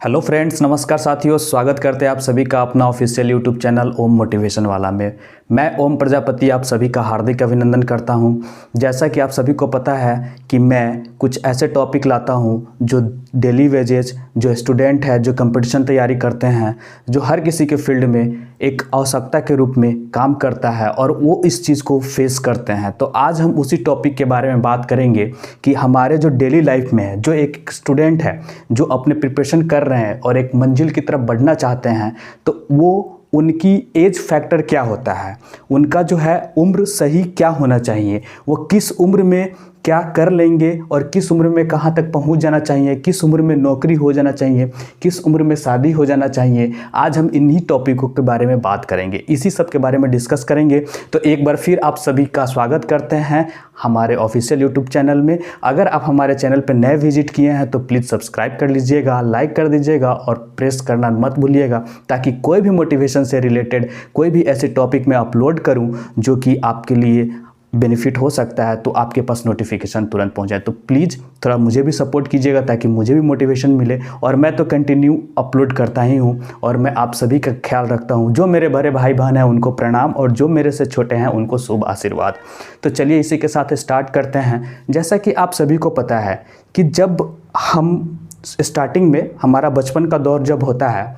Hello friends, नमस्कार साथियों। स्वागत करते हैं आप सभी का अपना ऑफिशियल यूट्यूब चैनल ओम मोटिवेशन वाला में। मैं ओम प्रजापति आप सभी का हार्दिक अभिनंदन करता हूं। जैसा कि आप सभी को पता है कि मैं कुछ ऐसे टॉपिक लाता हूं जो डेली वेजेज, जो स्टूडेंट है, जो कंपटीशन तैयारी करते हैं, जो हर किसी के फील्ड में एक आवश्यकता के रूप में काम करता है और वो इस चीज़ को फेस करते हैं। तो आज हम उसी टॉपिक के बारे में बात करेंगे कि हमारे जो डेली लाइफ में है, जो एक स्टूडेंट है जो अपने प्रिपरेशन कर रहे हैं और एक मंजिल की तरफ बढ़ना चाहते हैं, तो वो उनकी एज फैक्टर क्या होता है, उनका जो है उम्र सही क्या होना चाहिए, वो किस उम्र में क्या कर लेंगे और किस उम्र में कहाँ तक पहुँच जाना चाहिए, किस उम्र में नौकरी हो जाना चाहिए, किस उम्र में शादी हो जाना चाहिए। आज हम इन्हीं टॉपिकों के बारे में बात करेंगे, इसी सब के बारे में डिस्कस करेंगे। तो एक बार फिर आप सभी का स्वागत करते हैं हमारे ऑफिशियल यूट्यूब चैनल में। अगर आप हमारे चैनल पर नए विजिट किए हैं तो प्लीज़ सब्सक्राइब कर लीजिएगा, लाइक कर दीजिएगा और प्रेस करना मत भूलिएगा, ताकि कोई भी मोटिवेशन से रिलेटेड कोई भी ऐसे टॉपिक मैं अपलोड करूं जो कि आपके लिए बेनिफिट हो सकता है तो आपके पास नोटिफिकेशन तुरंत पहुंच जाए। तो प्लीज़ थोड़ा मुझे भी सपोर्ट कीजिएगा ताकि मुझे भी मोटिवेशन मिले। और मैं तो कंटिन्यू अपलोड करता ही हूं और मैं आप सभी का ख्याल रखता हूं। जो मेरे बड़े भाई बहन हैं उनको प्रणाम और जो मेरे से छोटे हैं उनको शुभ आशीर्वाद। तो चलिए इसी के साथ स्टार्ट करते हैं। जैसा कि आप सभी को पता है कि जब हम स्टार्टिंग में हमारा बचपन का दौर जब होता है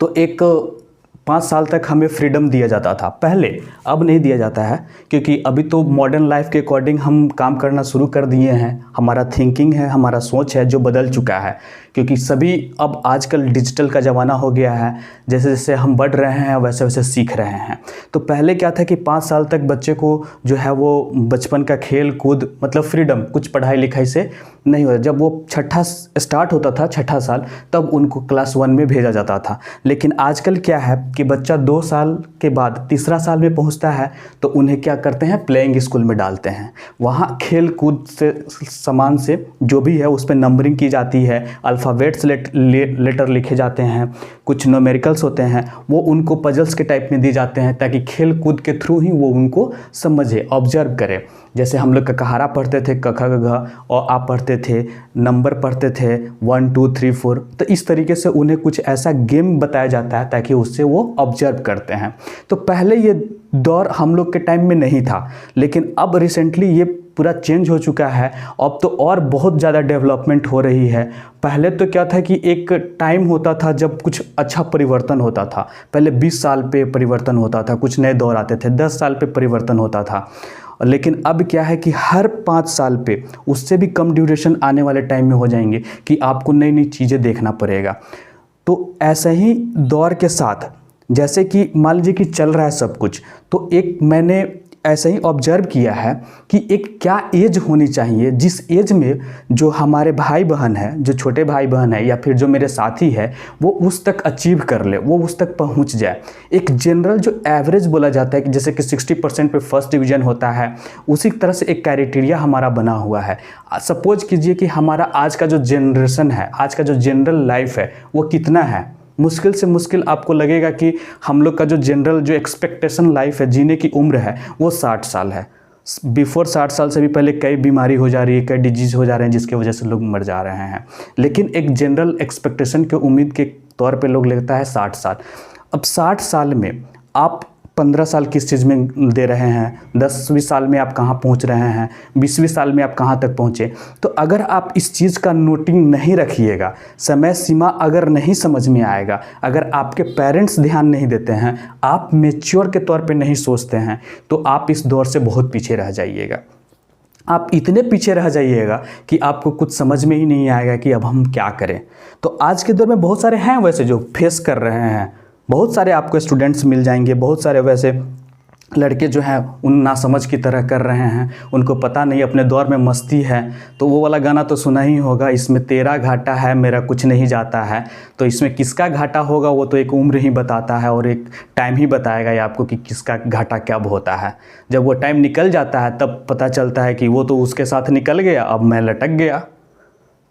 तो एक 5 साल तक हमें फ्रीडम दिया जाता था पहले। अब नहीं दिया जाता है क्योंकि अभी तो मॉडर्न लाइफ के अकॉर्डिंग हम काम करना शुरू कर दिए हैं। हमारा थिंकिंग है, हमारा सोच है जो बदल चुका है, क्योंकि सभी अब आजकल डिजिटल का ज़माना हो गया है। जैसे जैसे हम बढ़ रहे हैं वैसे वैसे सीख रहे हैं। तो पहले क्या था कि 5 साल तक बच्चे को जो है वो बचपन का खेल कूद मतलब फ्रीडम, कुछ पढ़ाई लिखाई से नहीं होता। जब वो छठा स्टार्ट होता था, छठा साल, तब उनको क्लास 1 में भेजा जाता था। लेकिन आजकल क्या है कि बच्चा 2 साल के बाद तीसरा साल में पहुंचता है तो उन्हें क्या करते हैं, प्लेइंग स्कूल में डालते हैं। वहाँ खेल कूद से सामान से जो भी है उस पर नंबरिंग की जाती है, अल्फ़ाबेट्स लेटर लिखे जाते हैं, कुछ न्यूमेरिकल्स होते हैं, वो उनको पजल्स के टाइप में दिए जाते हैं ताकि खेल कूद के थ्रू ही वो उनको समझे, ऑब्जर्व करे। जैसे हम लोग कहारा पढ़ते थे, क ख ग घ, और आप पढ़ते थे, नंबर पढ़ते थे 1 2 3 4। तो इस तरीके से उन्हें कुछ ऐसा गेम बताया जाता है ताकि उससे वो ऑब्जर्व करते हैं। तो पहले ये दौर हम लोग के टाइम में नहीं था, लेकिन अब रिसेंटली ये पूरा चेंज हो चुका है। अब तो और बहुत ज़्यादा डेवलपमेंट हो रही है। पहले तो क्या था कि एक टाइम होता था जब कुछ अच्छा परिवर्तन होता था। पहले 20 साल पे परिवर्तन होता था, कुछ नए दौर आते थे, 10 साल पे परिवर्तन होता था। लेकिन अब क्या है कि हर 5 साल पे, उससे भी कम ड्यूरेशन आने वाले टाइम में हो जाएंगे कि आपको नई नई चीज़ें देखना पड़ेगा। तो ऐसे ही दौर के साथ जैसे कि मान लीजिए कि चल रहा है सब कुछ, तो एक मैंने ऐसे ही ऑब्जर्व किया है कि एक क्या एज होनी चाहिए जिस एज में जो हमारे भाई बहन है, जो छोटे भाई बहन है या फिर जो मेरे साथी है, वो उस तक अचीव कर ले, वो उस तक पहुंच जाए। एक जनरल जो एवरेज बोला जाता है कि जैसे कि 60% पे फर्स्ट डिवीज़न होता है, उसी तरह से एक क्राइटेरिया हमारा बना हुआ है। सपोज कीजिए कि हमारा आज का जो जनरेशन है, आज का जो जनरल लाइफ है, वो कितना है। मुश्किल से मुश्किल आपको लगेगा कि हम लोग का जो जनरल जो एक्सपेक्टेशन लाइफ है, जीने की उम्र है, वो 60 साल है। बिफोर 60 साल से भी पहले कई बीमारी हो जा रही है, कई डिजीज़ हो जा रहे हैं जिसकी वजह से लोग मर जा रहे हैं। लेकिन एक जनरल एक्सपेक्टेशन के उम्मीद के तौर पे लोग लेता है 60 साल। अब 60 साल में आप 15 साल किस चीज़ में दे रहे हैं, 10वीं साल में आप कहाँ पहुँच रहे हैं, 20वीं साल में आप कहाँ तक पहुँचे। तो अगर आप इस चीज़ का नोटिंग नहीं रखिएगा, समय सीमा अगर नहीं समझ में आएगा, अगर आपके पेरेंट्स ध्यान नहीं देते हैं, आप मैच्योर के तौर पे नहीं सोचते हैं, तो आप इस दौर से बहुत पीछे रह जाइएगा। आप इतने पीछे रह जाइएगा कि आपको कुछ समझ में ही नहीं आएगा कि अब हम क्या करें। तो आज के दौर में बहुत सारे हैं वैसे जो फेस कर रहे हैं, बहुत सारे आपको स्टूडेंट्स मिल जाएंगे, बहुत सारे वैसे लड़के जो हैं उन नासमझ की तरह कर रहे हैं, उनको पता नहीं अपने दौर में मस्ती है। तो वो वाला गाना तो सुना ही होगा, इसमें तेरा घाटा है मेरा कुछ नहीं जाता है। तो इसमें किसका घाटा होगा वो तो एक उम्र ही बताता है और एक टाइम ही बताएगा ये आपको कि किसका घाटा कब होता है। जब वो टाइम निकल जाता है तब पता चलता है कि वो तो उसके साथ निकल गया, अब मैं लटक गया।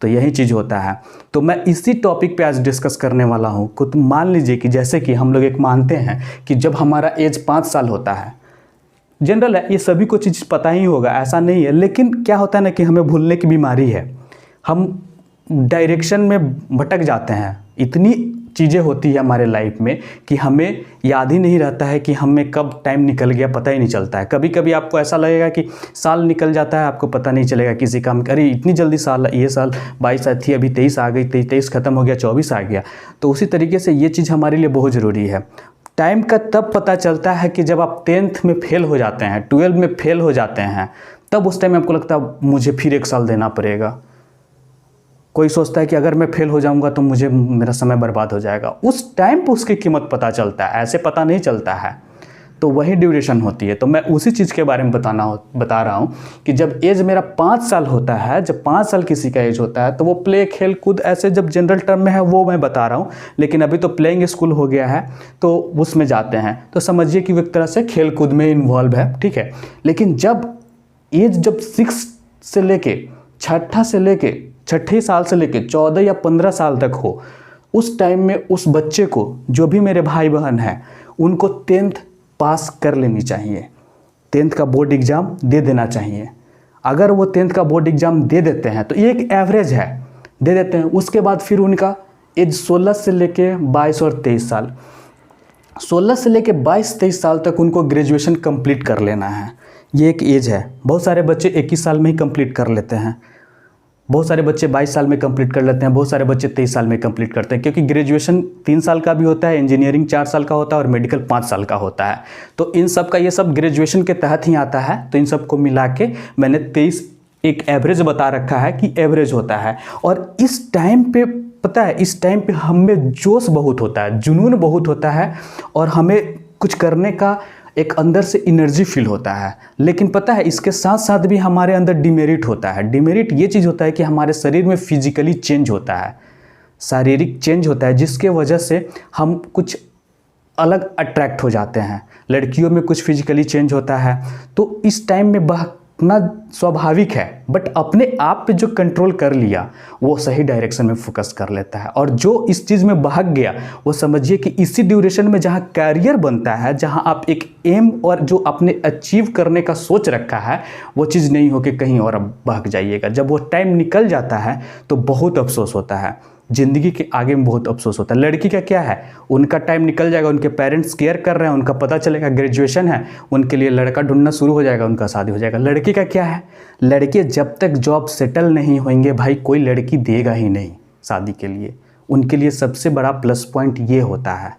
तो यही चीज़ होता है। तो मैं इसी टॉपिक पे आज डिस्कस करने वाला हूँ। तो मान लीजिए कि जैसे कि हम लोग एक मानते हैं कि जब हमारा एज 5 साल होता है, जनरल है, ये सभी को चीज़ पता ही होगा, ऐसा नहीं है। लेकिन क्या होता है ना कि हमें भूलने की बीमारी है। हम डायरेक्शन में भटक जाते हैं। इतनी चीज़ें होती है हमारे लाइफ में कि हमें याद ही नहीं रहता है कि हमें कब टाइम निकल गया, पता ही नहीं चलता है। कभी कभी आपको ऐसा लगेगा कि साल निकल जाता है, आपको पता नहीं चलेगा किसी काम का। अरे इतनी जल्दी साल, ये साल 22 थी, अभी 23 आ गई, 23 खत्म हो गया, 24 आ गया। तो उसी तरीके से ये चीज़ हमारे लिए बहुत ज़रूरी है। टाइम का तब पता चलता है कि जब आप 10th में फेल हो जाते हैं, 12 में फेल हो जाते हैं, तब उस टाइम आपको लगता है मुझे फिर 1 साल देना पड़ेगा। कोई सोचता है कि अगर मैं फेल हो जाऊंगा तो मुझे मेरा समय बर्बाद हो जाएगा। उस टाइम पर उसकी कीमत पता चलता है, ऐसे पता नहीं चलता है। तो वही ड्यूरेशन होती है। तो मैं उसी चीज़ के बारे में बता रहा हूँ कि जब एज मेरा 5 साल होता है, जब 5 साल किसी का एज होता है, तो वो प्ले, खेल कूद, ऐसे जब जनरल टर्म में है वो मैं बता रहा हूँ। लेकिन अभी तो प्लेइंग स्कूल हो गया है तो उसमें जाते हैं, तो समझिए कि वो एक तरह से खेल कूद में इन्वॉल्व है, ठीक है। लेकिन जब एज जब 6 से लेके छठे साल से लेके 14 या 15 साल तक हो, उस टाइम में उस बच्चे को, जो भी मेरे भाई बहन हैं, उनको 10th पास कर लेनी चाहिए। 10th का बोर्ड एग्ज़ाम दे देना चाहिए। अगर वो 10th का बोर्ड एग्ज़ाम दे देते हैं तो ये एक एवरेज है, दे देते हैं। उसके बाद फिर उनका एज 16 से लेके 22 और 23 साल, 16 से लेके 22-23 साल तक उनको ग्रेजुएशन कंप्लीट कर लेना है। ये एक एज है। बहुत सारे बच्चे 21 साल में ही कंप्लीट कर लेते हैं, बहुत सारे बच्चे 22 साल में कंप्लीट कर लेते हैं, बहुत सारे बच्चे 23 साल में कंप्लीट करते हैं, क्योंकि ग्रेजुएशन 3 साल का भी होता है, इंजीनियरिंग 4 साल का होता है और मेडिकल 5 साल का होता है। तो इन सब का, ये सब ग्रेजुएशन के तहत ही आता है। तो इन सब को मिला के मैंने 23 एक एवरेज बता रखा है कि एवरेज होता है। और इस टाइम पे पता है, इस टाइम पे हमें जोश बहुत होता है, जुनून बहुत होता है और हमें कुछ करने का एक अंदर से एनर्जी फील होता है। लेकिन पता है इसके साथ साथ भी हमारे अंदर डिमेरिट होता है। डिमेरिट ये चीज़ होता है कि हमारे शरीर में फिजिकली चेंज होता है, शारीरिक चेंज होता है, जिसके वजह से हम कुछ अलग अट्रैक्ट हो जाते हैं। लड़कियों में कुछ फिजिकली चेंज होता है। तो इस टाइम में बहकना स्वाभाविक है, बट अपने आप पे जो कंट्रोल कर लिया वो सही डायरेक्शन में फोकस कर लेता है। और जो इस चीज़ में बहक गया वो समझिए कि इसी ड्यूरेशन में जहाँ कैरियर बनता है, जहाँ आप एक एम और जो आपने अचीव करने का सोच रखा है वो चीज़ नहीं हो कि कहीं और अब बहक जाइएगा। जब वो टाइम निकल जाता है तो बहुत अफसोस होता है, ज़िंदगी के आगे में बहुत अफसोस होता है। लड़की का क्या है, उनका टाइम निकल जाएगा, उनके पेरेंट्स केयर कर रहे हैं, उनका पता चलेगा ग्रेजुएशन है, उनके लिए लड़का ढूंढना शुरू हो जाएगा, उनका शादी हो जाएगा। लड़की का क्या है, लड़के जब तक जॉब सेटल नहीं होंगे भाई कोई लड़की देगा ही नहीं शादी के लिए। उनके लिए सबसे बड़ा प्लस पॉइंट ये होता है।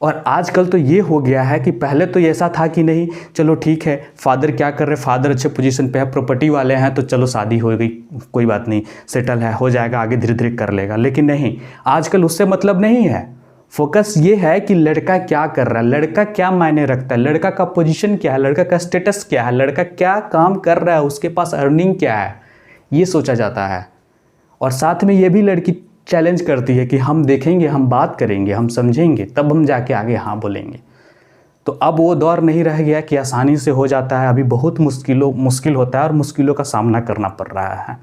और आजकल तो ये हो गया है कि पहले तो ऐसा था कि नहीं चलो ठीक है, फादर क्या कर रहे, फादर अच्छे पोजीशन पे है, प्रॉपर्टी वाले हैं, तो चलो शादी हो गई, कोई बात नहीं, सेटल है, हो जाएगा, आगे धीरे धीरे कर लेगा। लेकिन नहीं, आजकल उससे मतलब नहीं है। फोकस ये है कि लड़का क्या कर रहा है, लड़का क्या मायने रखता है, लड़का का पोजीशन क्या है, लड़का का स्टेटस क्या है, लड़का क्या काम कर रहा है, उसके पास अर्निंग क्या है, ये सोचा जाता है। और साथ में ये भी लड़की चैलेंज करती है कि हम देखेंगे, हम बात करेंगे, हम समझेंगे, तब हम जाके आगे हाँ बोलेंगे। तो अब वो दौर नहीं रह गया कि आसानी से हो जाता है। अभी बहुत मुश्किल होता है और मुश्किलों का सामना करना पड़ रहा है।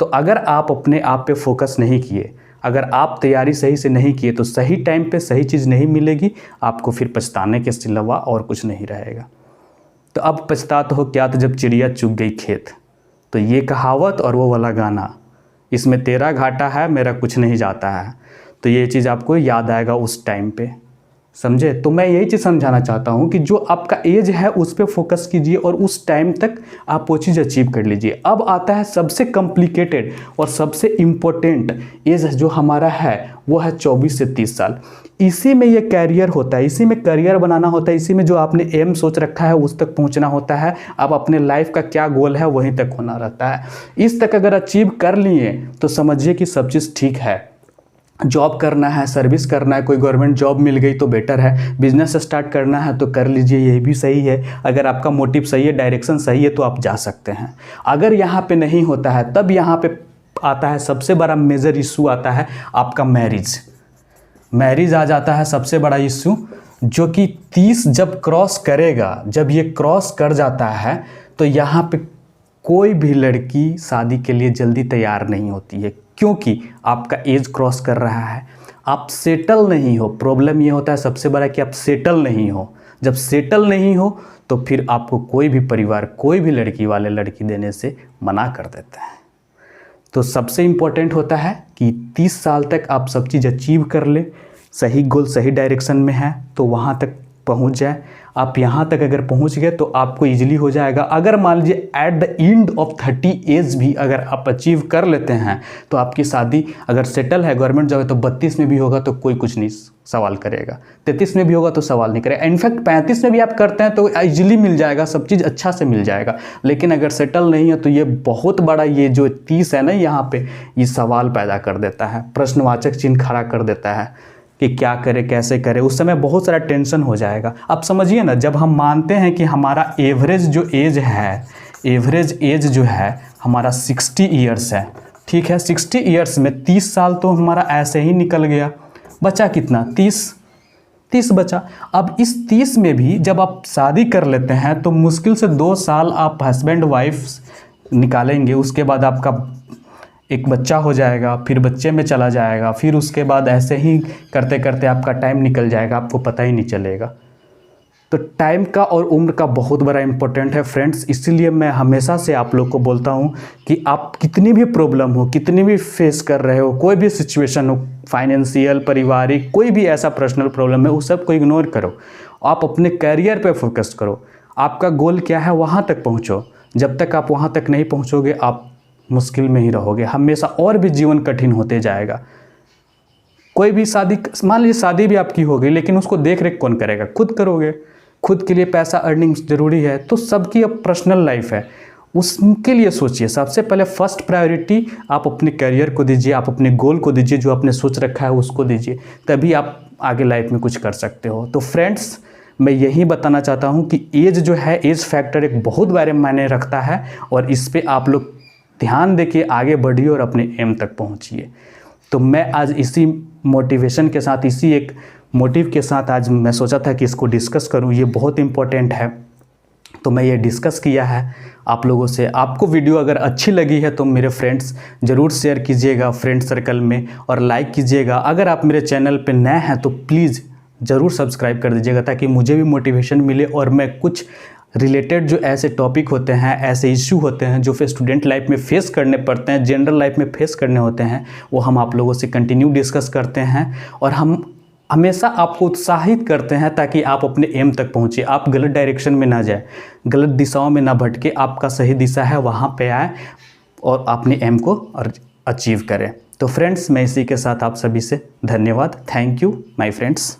तो अगर आप अपने आप पे फोकस नहीं किए, अगर आप तैयारी सही से नहीं किए, तो सही टाइम पे सही चीज़ नहीं मिलेगी आपको, फिर पछताने के सिवा और कुछ नहीं रहेगा। तो अब पछतात हो क्या तो जब चिड़िया चुग गई खेत। तो ये कहावत और वो वाला गाना, इसमें तेरा घाटा है मेरा कुछ नहीं जाता है, तो ये चीज़ आपको याद आएगा उस टाइम पे, समझे। तो मैं यही चीज़ समझाना चाहता हूँ कि जो आपका एज है उस पर फोकस कीजिए और उस टाइम तक आप वो चीज़ अचीव कर लीजिए। अब आता है सबसे कॉम्प्लिकेटेड और सबसे इम्पोर्टेंट एज जो हमारा है, वो है 24 से 30 साल। इसी में ये कैरियर होता है, इसी में करियर बनाना होता है, इसी में जो आपने एम सोच रखा है उस तक पहुंचना होता है। आप अपने लाइफ का क्या गोल है वहीं तक होना रहता है। इस तक अगर अचीव कर लिए तो समझिए कि सब चीज़ ठीक है। जॉब करना है, सर्विस करना है, कोई गवर्नमेंट जॉब मिल गई तो बेटर है, बिजनेस स्टार्ट करना है तो कर लीजिए, यही भी सही है। अगर आपका मोटिव सही है, डायरेक्शन सही है, तो आप जा सकते हैं। अगर यहाँ पे नहीं होता है तब यहाँ पे आता है सबसे बड़ा मेजर इशू आता है आपका मैरिज आ जाता है सबसे बड़ा इशू, जो कि 30 जब क्रॉस करेगा, जब ये क्रॉस कर जाता है तो यहाँ पे कोई भी लड़की शादी के लिए जल्दी तैयार नहीं होती है, क्योंकि आपका एज क्रॉस कर रहा है, आप सेटल नहीं हो। प्रॉब्लम ये होता है सबसे बड़ा कि आप सेटल नहीं हो। जब सेटल नहीं हो तो फिर आपको कोई भी परिवार, कोई भी लड़की वाले लड़की देने से मना कर देते हैं। तो सबसे इम्पोर्टेंट होता है कि 30 साल तक आप सब चीज़ अचीव कर ले, सही गोल सही डायरेक्शन में है तो वहाँ तक पहुँच जाए। आप यहाँ तक अगर पहुँच गए तो आपको ईजिली हो जाएगा। अगर मान लीजिए at the end of 30 age भी अगर आप अचीव कर लेते हैं तो आपकी शादी अगर सेटल है, गवर्नमेंट जॉब है, तो 32 में भी होगा तो कोई कुछ नहीं सवाल करेगा, 33 में भी होगा तो सवाल नहीं करेगा। इनफैक्ट 35 में भी आप करते हैं तो ईजिली मिल जाएगा, सब चीज़ अच्छा से मिल जाएगा। लेकिन अगर सेटल नहीं है तो ये बहुत बड़ा ये जो 30 है ना, यहाँ पे ये सवाल पैदा कर देता है, प्रश्नवाचक चिन्ह खड़ा कर देता है कि क्या करे कैसे करे। उस समय बहुत सारा टेंशन हो जाएगा। आप समझिए ना, जब हम मानते हैं कि हमारा एवरेज जो एज है, एवरेज एज जो है हमारा 60 ईयर्स है, ठीक है। 60 ईयर्स में 30 साल तो हमारा ऐसे ही निकल गया, बचा कितना? 30 बचा। अब इस 30 में भी जब आप शादी कर लेते हैं तो मुश्किल से 2 साल आप हस्बैंड वाइफ निकालेंगे, उसके बाद आपका एक बच्चा हो जाएगा, फिर बच्चे में चला जाएगा, फिर उसके बाद ऐसे ही करते करते आपका टाइम निकल जाएगा, आपको पता ही नहीं चलेगा। तो टाइम का और उम्र का बहुत बड़ा इम्पोर्टेंट है फ्रेंड्स। इसीलिए मैं हमेशा से आप लोग को बोलता हूँ कि आप कितनी भी प्रॉब्लम हो, कितनी भी फेस कर रहे हो, कोई भी सिचुएशन हो, फाइनेंशियल, पारिवारिक, कोई भी ऐसा पर्सनल प्रॉब्लम है, उस सब को इग्नोर करो। आप अपने करियर पे फोकस करो। आपका गोल क्या है वहाँ तक पहुँचो। जब तक आप वहाँ तक नहीं पहुँचोगे आप मुश्किल में ही रहोगे हमेशा, और भी जीवन कठिन होते जाएगा। कोई भी शादी, मान लीजिए शादी भी आपकी हो गई, लेकिन उसको देख रेख कौन करेगा? खुद करोगे। खुद के लिए पैसा अर्निंग ज़रूरी है, तो सबकी अब पर्सनल लाइफ है, उसके लिए सोचिए। सबसे पहले फर्स्ट प्रायोरिटी आप अपने करियर को दीजिए, आप अपने गोल को दीजिए, जो आपने सोच रखा है उसको दीजिए, तभी आप आगे लाइफ में कुछ कर सकते हो। तो फ्रेंड्स, मैं यही बताना चाहता हूँ कि एज जो है, एज फैक्टर एक बहुत बड़े मायने रखता है, और इस पर आप लोग ध्यान देके आगे बढ़िए और अपने एम तक पहुंचिए। तो मैं आज इसी मोटिवेशन के साथ, इसी एक मोटिव के साथ आज मैं सोचा था कि इसको डिस्कस करूं, ये बहुत इम्पोर्टेंट है। तो मैं ये डिस्कस किया है आप लोगों से। आपको वीडियो अगर अच्छी लगी है तो मेरे फ्रेंड्स ज़रूर शेयर कीजिएगा फ्रेंड सर्कल में, और लाइक कीजिएगा। अगर आप मेरे चैनल पे नए हैं तो प्लीज़ ज़रूर सब्सक्राइब कर दीजिएगा, ताकि मुझे भी मोटिवेशन मिले और मैं कुछ रिलेटेड जो ऐसे टॉपिक होते हैं, ऐसे इशू होते हैं जो फिर स्टूडेंट लाइफ में फेस करने पड़ते हैं, जनरल लाइफ में फेस करने होते हैं, वो हम आप लोगों से कंटिन्यू डिस्कस करते हैं। और हम हमेशा आपको उत्साहित करते हैं ताकि आप अपने एम तक पहुँचे, आप गलत डायरेक्शन में ना जाए, गलत दिशाओं में ना भटके, आपका सही दिशा है वहाँ पे आए और अपने एम को अचीव करें। तो फ्रेंड्स, मैं इसी के साथ आप सभी से धन्यवाद। Thank you my friends.